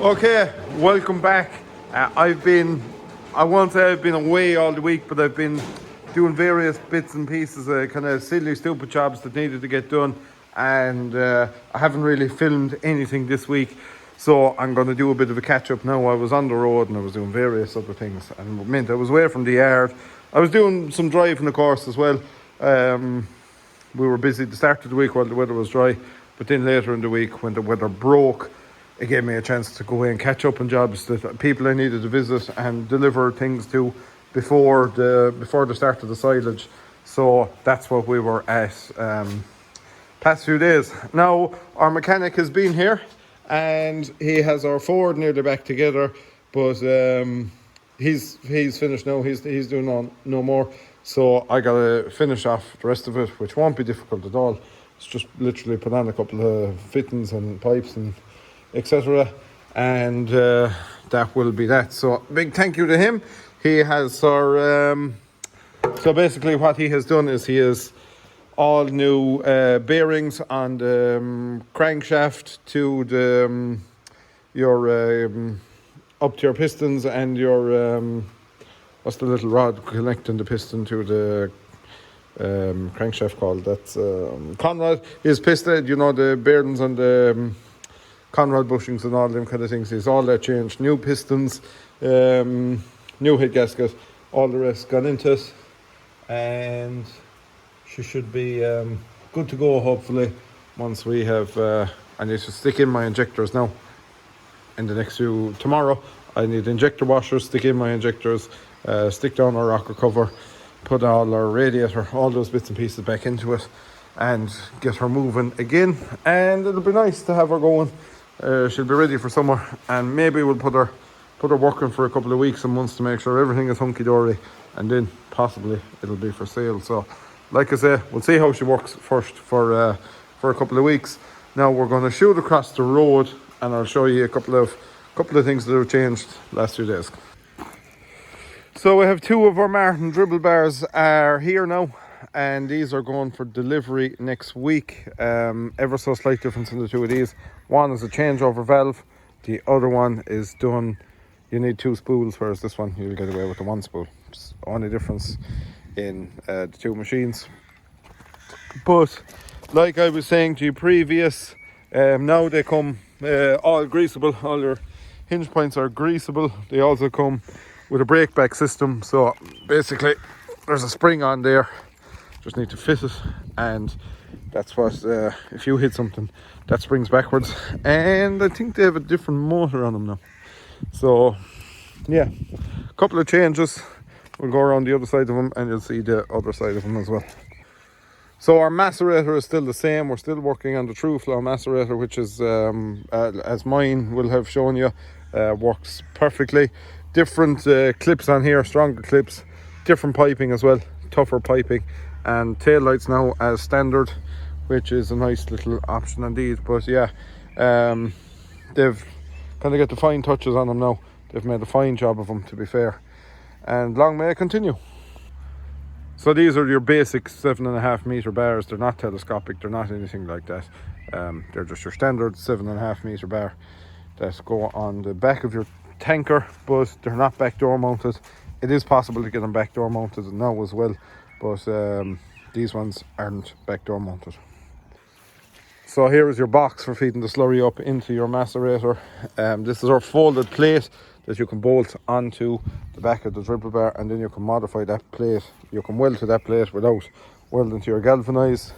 Okay, welcome back. I won't say I've been away all the week, but I've been doing various bits and pieces, kind of silly, stupid jobs that needed to get done. And I haven't really filmed anything this week. So I'm going to do a bit of a catch up now. I was on the road and I was doing various other things. And it meant I was away from the yard. I was doing some driving, of course, as well. We were busy at the start of the week while the weather was dry. But then later in the week, when the weather broke, it gave me a chance to go away and catch up on jobs that people I needed to visit and deliver things to before the start of the silage. So that's what we were at past few days. Now our mechanic has been here and he has our Ford nearly back together, but he's finished now. He's doing no more. So I gotta finish off the rest of it, which won't be difficult at all. It's just literally put on a couple of fittings and pipes and etc. And that will be that. So big thank you to him. He has our so basically what he has done is he has all new bearings on the crankshaft to the your up to your pistons and your what's the little rod connecting the piston to the crankshaft called? That's Conrod. His piston, you know, the bearings on the Conrod bushings and all them kind of things. Is all that changed. New pistons, new head gasket, all the rest gone into it, and she should be good to go. Hopefully, once we have, I need to stick in my injectors now. In the next few tomorrow, I need injector washers. Stick in my injectors, stick down our rocker cover, put all our radiator, all those bits and pieces back into it, and get her moving again. And it'll be nice to have her going. She'll be ready for summer, and maybe we'll put her working for a couple of weeks and months to make sure everything is hunky-dory, and then possibly it'll be for sale. So like I say, we'll see how she works first for a couple of weeks. Now we're going to shoot across the road and I'll show you a couple of things that have changed last few days. So we have two of our Martin dribble bars are here now, and these are going for delivery next week. Ever so slight difference in the two of these. One is a changeover valve, the other one is done, you need two spools, whereas this one you'll get away with the one spool. It's the only difference in the two machines. But like I was saying to you previous, now they come all greasable. All your hinge points are greasable. They also come with a brake back system, so basically there's a spring on there, just need to fit it, and that's what if you hit something that springs backwards. And I think they have a different motor on them now, so yeah, a couple of changes. We'll go around the other side of them and you'll see the other side of them as well. So our macerator is still the same. We're still working on the TrueFlow macerator, which is as mine will have shown you, works perfectly. Different clips on here, stronger clips, different piping as well, tougher piping, and tail lights now as standard, which is a nice little option indeed. But yeah, they've kind of got the fine touches on them now. They've made a fine job of them, to be fair, and long may it continue. So these are your basic 7.5 meter bars. They're not telescopic, they're not anything like that. They're just your standard 7.5 meter bar that go on the back of your tanker, but they're not backdoor mounted. It is possible to get them backdoor mounted now as well, but these ones aren't backdoor mounted. So here is your box for feeding the slurry up into your macerator. This is our folded plate that you can bolt onto the back of the dribble bar, and then you can modify that plate. You can weld to that plate without welding to your galvanized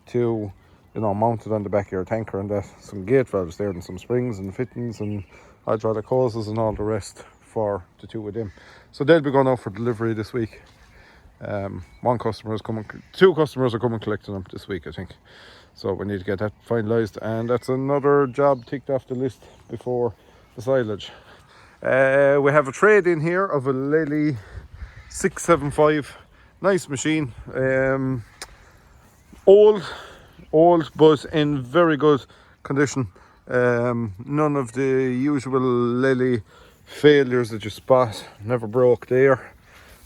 to, you know, mount it on the back of your tanker, and that some gate valves there and some springs and fittings and hydraulic hoses and all the rest for the two of them. So they'll be going out for delivery this week. Two customers are coming collecting them this week, I think. So we need to get that finalised, and that's another job ticked off the list before the silage. We have a trade in here of a Lely 675, nice machine, old but in very good condition. None of the usual Lely failures that you spot, never broke there,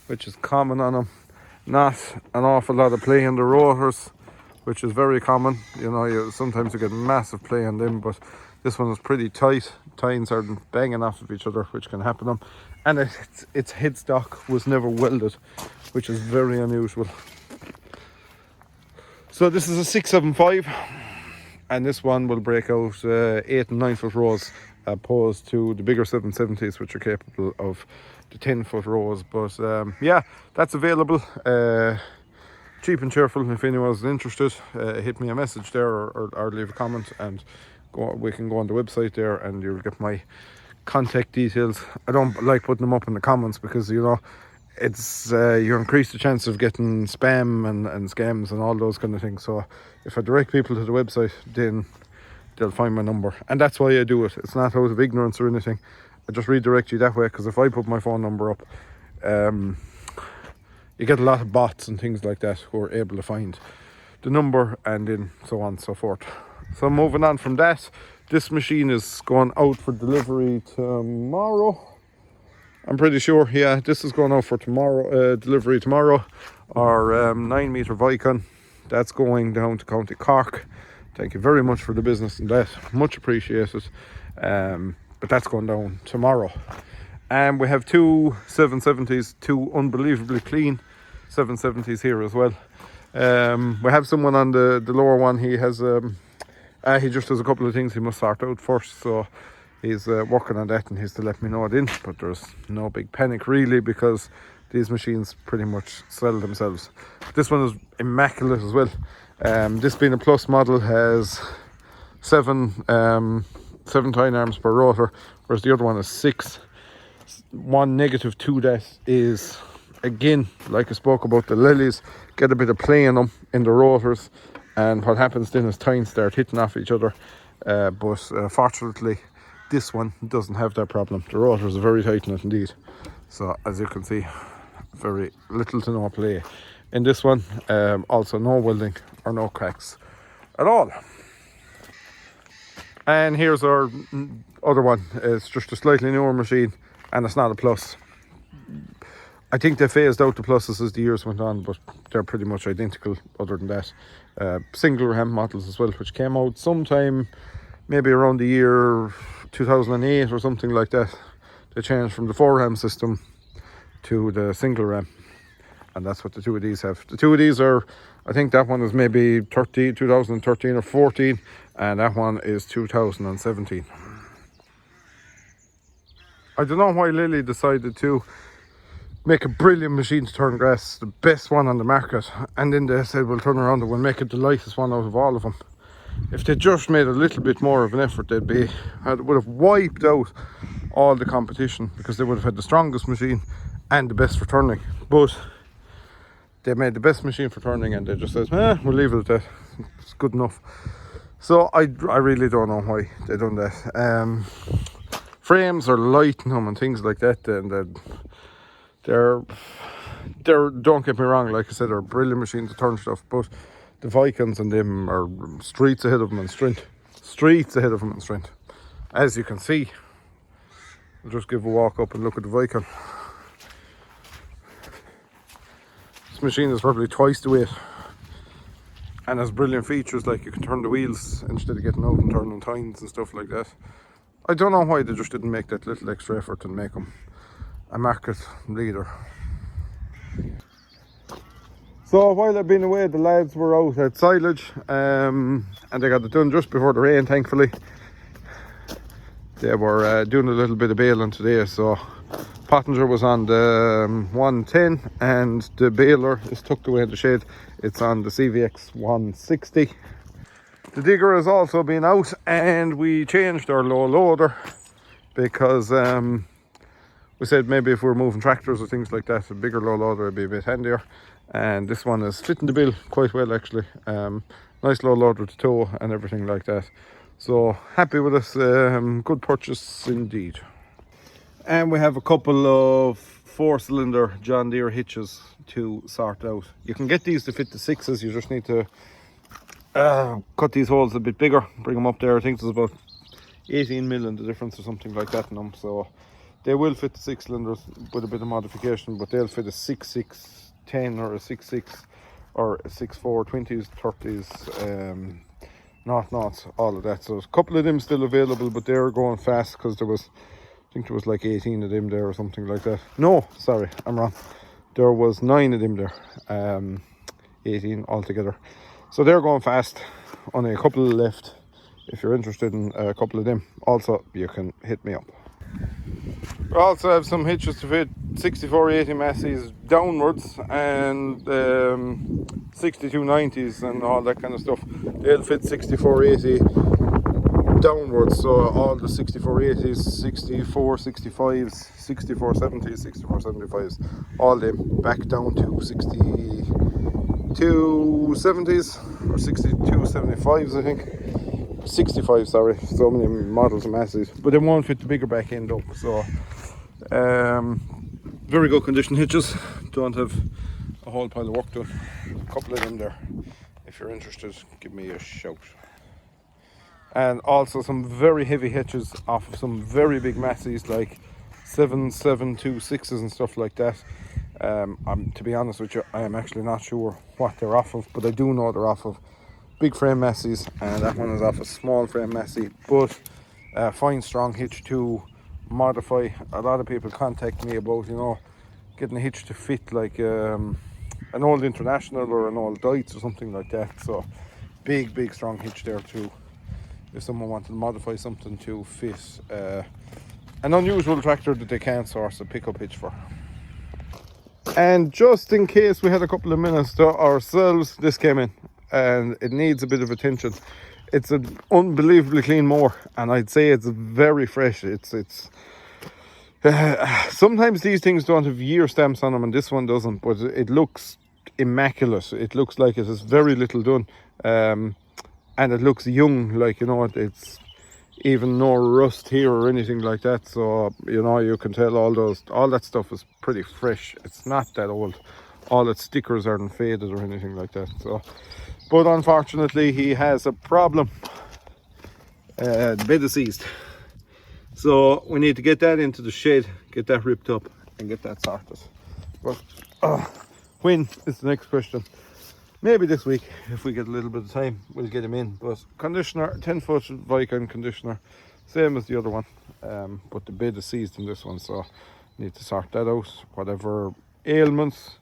which is common on them. Not an awful lot of play in the rotors, which is very common. You know, sometimes you get massive play on them, but This one is pretty tight. Tines are banging off of each other, which can happen to them. And its headstock was never welded, which is very unusual. So this is a 675, and this one will break out 8 and 9 foot rows, opposed to the bigger 770s, which are capable of the 10-foot rows. But yeah, that's available. Cheap and cheerful. If anyone's interested, hit me a message there, or leave a comment, and we can go on the website there, and you'll get my contact details. I don't like putting them up in the comments because, you know, it's you increase the chance of getting spam and scams and all those kind of things. So if I direct people to the website, then they'll find my number, and that's why I do it. It's not out of ignorance or anything. I just redirect you that way, because if I put my phone number up, you get a lot of bots and things like that who are able to find the number, and then so on and so forth. So moving on from that, this machine is going out for delivery tomorrow. I'm pretty sure, yeah, this is going out for tomorrow, delivery tomorrow. Our 9 metre Vicon, that's going down to County Cork. Thank you very much for the business and that, much appreciated. But that's going down tomorrow. And we have 2 770s, 2 unbelievably clean 770s here as well. We have someone on the lower one. He has he just has a couple of things he must sort out first, so he's working on that, and he's to let me know then. But there's no big panic really, because these machines pretty much sell themselves. This one is immaculate as well. This being a plus model has 7 tine arms per rotor, whereas the other one is 6. One negative to that is, again, like I spoke about the lilies, get a bit of play in them in the rotors, and what happens then is tines start hitting off each other. But fortunately, this one doesn't have that problem. The rotors are very tight in it indeed. So as you can see, very little to no play in this one. Also no welding or no cracks at all. And here's our other one. It's just a slightly newer machine, and it's not a plus. I think they phased out the pluses as the years went on, but they're pretty much identical other than that. Single ram models as well, which came out sometime maybe around the year 2008 or something like that. They changed from the 4 ram system to the single ram, and that's what the 2 of these have. The 2 of these are, I think that one is maybe 2013 or 14, and that one is 2017. I don't know why Lily decided to make a brilliant machine to turn grass, the best one on the market, and then they said we'll turn around and we'll make it the lightest one out of all of them. If they just made a little bit more of an effort, would have wiped out all the competition, because they would have had the strongest machine and the best for turning. But they made the best machine for turning, and they just said, we'll leave it at that, it's good enough. So I really don't know why they done that. Frames are light in them and things like that, and they're don't get me wrong, like I said, they're a brilliant machine to turn stuff, but the Vicons and them are streets ahead of them in strength. Streets ahead of them in strength. As you can see, I'll just give a walk up and look at the Vicon. This machine is probably twice the weight, and has brilliant features, like you can turn the wheels instead of getting out and turning tines and stuff like that. I don't know why they just didn't make that little extra effort and make them a market leader. So while I've been away, the lads were out at silage, and they got it done just before the rain, thankfully. They were doing a little bit of baling today, so Pottinger was on the 110, and the baler is tucked away in the shed. It's on the CVX 160. The digger has also been out, and we changed our low loader because we said maybe if we're moving tractors or things like that, a bigger low loader would be a bit handier. And this one is fitting the bill quite well, actually. Nice low loader to tow and everything like that. So happy with this, good purchase indeed. And we have a couple of 4-cylinder John Deere hitches to sort out. You can get these to fit the 6s, you just need to cut these holes a bit bigger, bring them up there. I think there's about 18 million the difference or something like that in them. So they will fit the 6 cylinders with a bit of modification, but they'll fit a 6.610 or a 6.6 or a 6.4 20s, 30s, north, all of that. So there's a couple of them still available, but they're going fast because I think there was like 18 of them there or something like that. No, sorry, I'm wrong. There was 9 of them there, 18 altogether. So they're going fast. Only a couple left. If you're interested in a couple of them, also you can hit me up. We also have some hitches to fit 6480 Massey's downwards and 6290s and all that kind of stuff. They'll fit 6480 downwards, so all the 6480s, 6465s, 6470s, 6475s, all them back down to 6270s or 6275s, I think. 65, sorry, so many models of Massey's, but they won't fit the bigger back end up. So very good condition hitches, don't have a whole pile of work done. A couple of them there. If you're interested, give me a shout. And also some very heavy hitches off of some very big Massey's, like 7726s and stuff like that. To be honest with you, I am actually not sure what they're off of, but I do know they're off of big frame Massey's, and that one is off a small frame Massey, but fine strong hitch to modify. A lot of people contact me about, you know, getting a hitch to fit like an old International or an old Deutz or something like that. So big strong hitch there too, if someone wanted to modify something to fit an unusual tractor that they can't source a pickup hitch for. And just in case we had a couple of minutes to ourselves, this came in and it needs a bit of attention. It's an unbelievably clean mower, and I'd say it's very fresh. It's sometimes these things don't have year stamps on them, and this one doesn't, but it looks immaculate. It looks like it has very little done, and it looks young, like, you know, it's even no rust here or anything like that. So, you know, you can tell all that stuff is pretty fresh. It's not that old. All its stickers aren't faded or anything like that. So, but unfortunately he has a problem. The bed is seized, so we need to get that into the shed, get that ripped up and get that sorted. But when is the next question. Maybe this week, if we get a little bit of time, we'll get him in. But conditioner, 10-foot Vicon conditioner, same as the other one, but the bed is seized in this one, so need to sort that out. Whatever ailments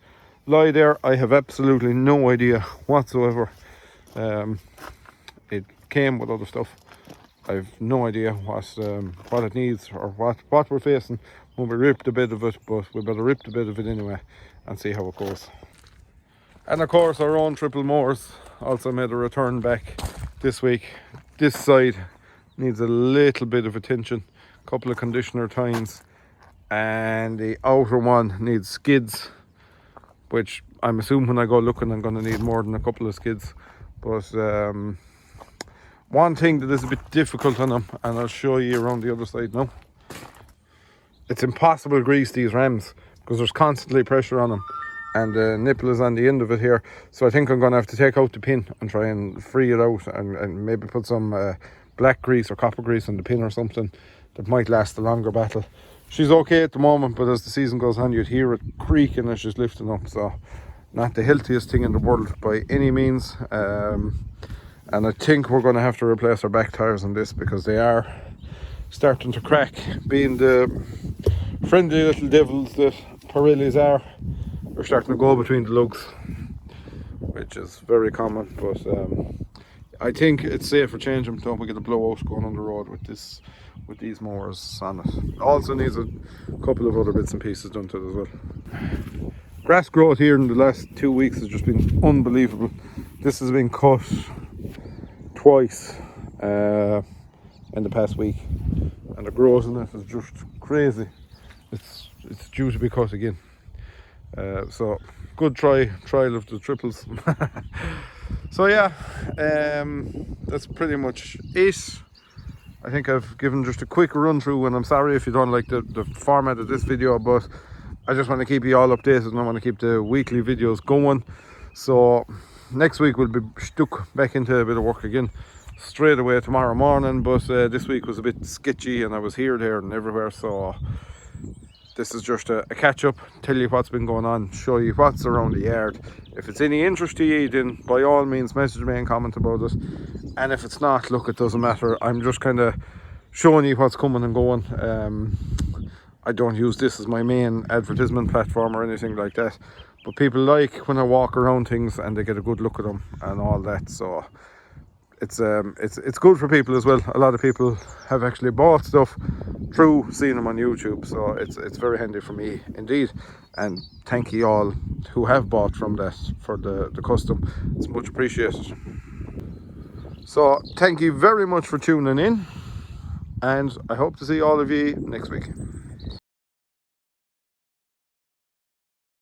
lie there, I have absolutely no idea whatsoever. It came with other stuff. I've no idea what it needs or what we're facing when we rip the bed of it, but we better rip the bed of it anyway and see how it goes. And of course our own triple mowers also made a return back this week. This side needs a little bit of attention, a couple of conditioner tines, and the outer one needs skids, which I'm assuming when I go looking I'm going to need more than a couple of skids. But one thing that is a bit difficult on them, and I'll show you around the other side now, it's impossible to grease these rams because there's constantly pressure on them, and the nipple is on the end of it here. So I think I'm going to have to take out the pin and try and free it out, and maybe put some black grease or copper grease on the pin or something that might last a longer battle. She's okay at the moment, but as the season goes on you'd hear it creaking as she's lifting up. So not the healthiest thing in the world by any means, and I think we're going to have to replace our back tires on this because they are starting to crack. Being the friendly little devils that Pirellis are, they're starting to go between the lugs, which is very common. But I think it's safe for change them. Don't we get a blowout going on the road with these mowers on it. Also needs a couple of other bits and pieces done to it as well. Grass growth here in the last 2 weeks has just been unbelievable. This has been cut twice in the past week, and the growth in it is just crazy. It's due to be cut again. So good trial of the triples. So yeah, that's pretty much it. I think I've given just a quick run through, and I'm sorry if you don't like the format of this video, but I just want to keep you all updated and I want to keep the weekly videos going. So next week we'll be stuck back into a bit of work again straight away tomorrow morning, but this week was a bit sketchy and I was here, there and everywhere, so this is just a catch up, tell you what's been going on, show you what's around the yard. If it's any interest to you, then by all means message me and comment about it. And if it's not, look, it doesn't matter. I'm just kind of showing you what's coming and going. I don't use this as my main advertisement platform or anything like that, but people like when I walk around things and they get a good look at them and all that. So it's good for people as well. A lot of people have actually bought stuff through seeing them on YouTube, so it's very handy for me indeed. And thank you all who have bought from that for the custom. It's much appreciated. So thank you very much for tuning in, and I hope to see all of you next week.